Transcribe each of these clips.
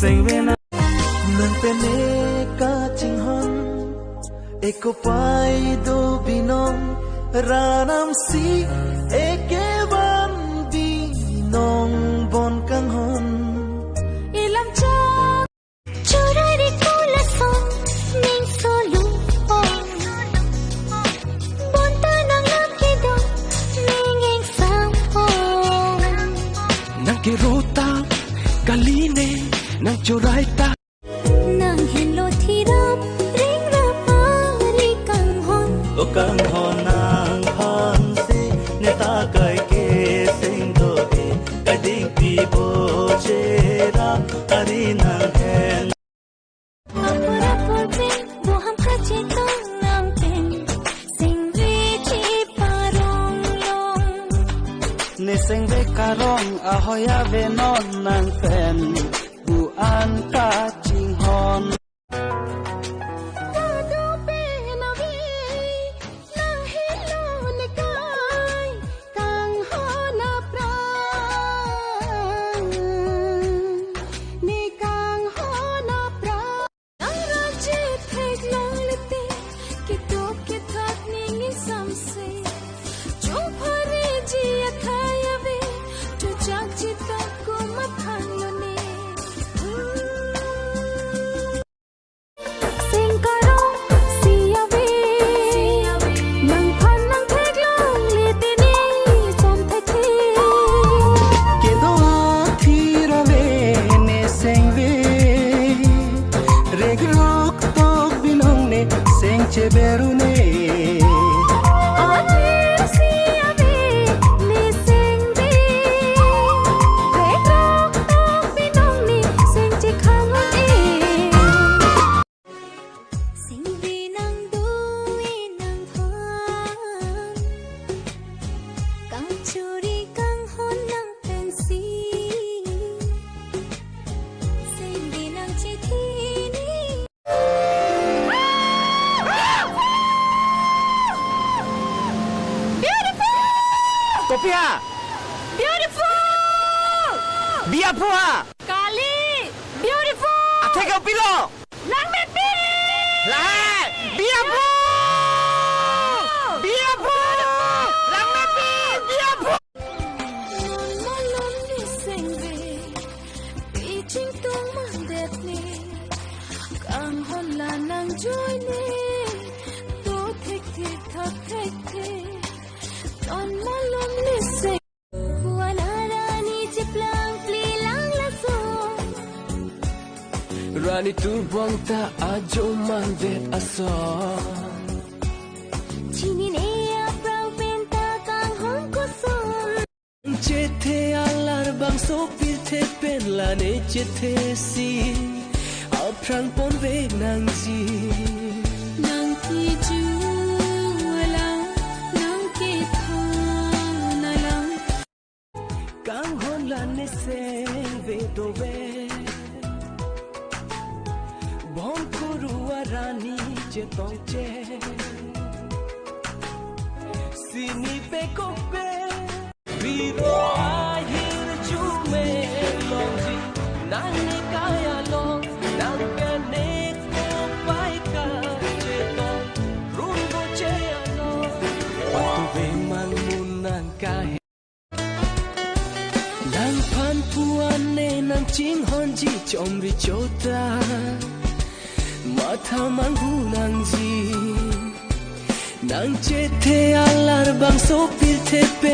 sing ve na nang pe ne ka ching hon eko pai do binong ranam si eke van binong bon kang hon ilam cha chorai ri kula song ning solu bon ta nang lam ke do ning eng sam ho nang ke rota kaline nang chorai ta nang hello thiram ring ra pa ri kang hon o kang hon nang hon se ne ta kai ke sing do e kading pi bo chera ari nang hen apura porte bo ham khache tong nam ten sing ve chi parong long ne sing ve karong a hoya ve non nang pen bu an ka ching hon Berune atir sia ve ni sing ve rekrok tok binong ni sing chi khang e sing ve nang du e nang hon kang churi kang hon nang pen si sing ve nang chi thi ni Kopia beautiful Biapua Kali beautiful Athega pilo Lang me pi La Biapu Biapu Lang me pi Biapu Malon ni sing ve pi ching tung man det ni kang hon la nang joy ni to thik thik thak thik thik on malon ni sing wana rani chiplang pli lang la so Rani tu buang ta ajo man vet aso chini ne ya prang pen ta kang hon ko son Chethe alar bang so pil the pen la ne chethe si aprang pon ve nang ji nang ki ju lang nang ki tha na lang Kang hon la ne se ve do ve Bon kuru arani che tong che Sini pe ko pe Viro a hir chu me long ji Nang ne kaya long Nang pe ne ko pai ka che tong Run go che ano Watu ve man mun nang kaya Nang pan puan ne nang ching hon ji chom vi chota Mata man hu nang ji Nang che the alar bang so pil the pe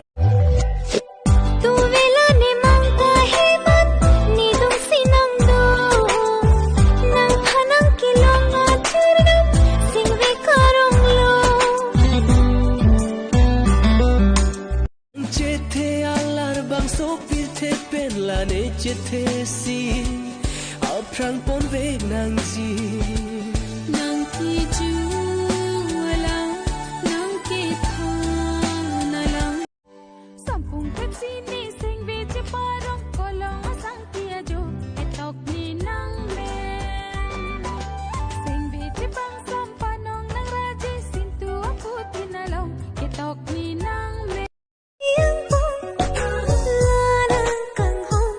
tu vela ne mang ka he man ni dum sinang do nang phanang ki long a chirnam sing ve karong lo Che the alar bang so pil the pen la ne che the si aprang pon ve nang ji nang ki ju lang nang ki tha na lang sampung pepsi ni sing ve che parong kolong sang kia jo etok ni nang me sing ve che pang sam panong nang raji sintu aku tinalong etok ni nang me yang pong la nang kang hong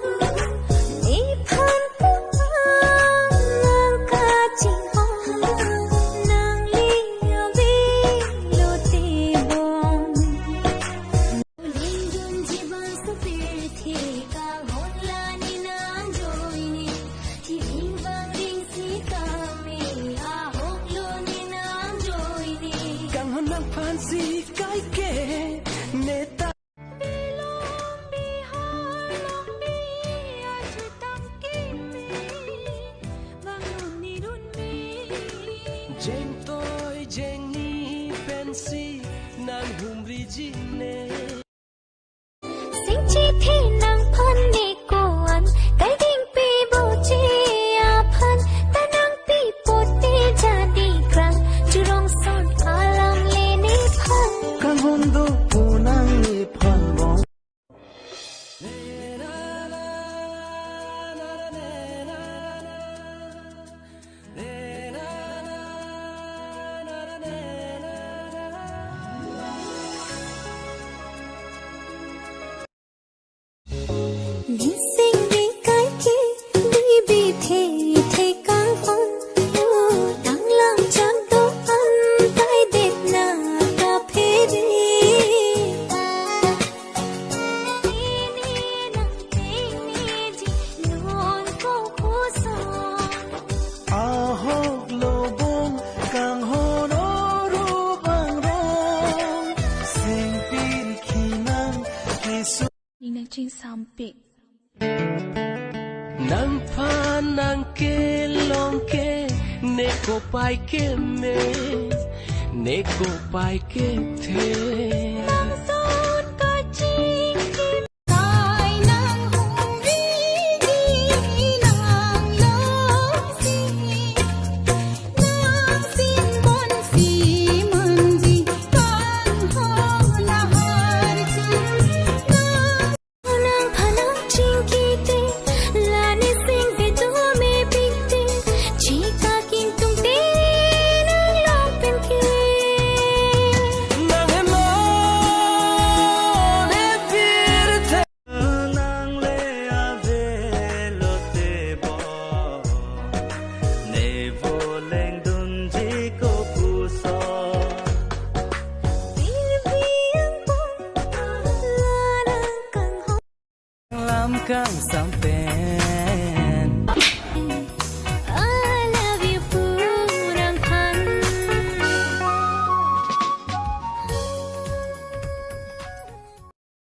ni phan pu Jeng toy jeng ni pensi nan humri jine Sing chi thi nang phan ni ko an kai ding pi bo chi a phan ta nang pi po ti ja di krang churong son alang le ni phan kan hondo punang ni phan bong Ni sing ni kai ki ni bi the kang hon dang lang chang do an tai det na ta phe ri ni nang ti ni ji non ko ko son a hok lo bong kang hono ru bang rong sing pin kinang kisu ni nang ching sam pi nang phan nang ke long ke ne ko pai ke me ne ko pai ke the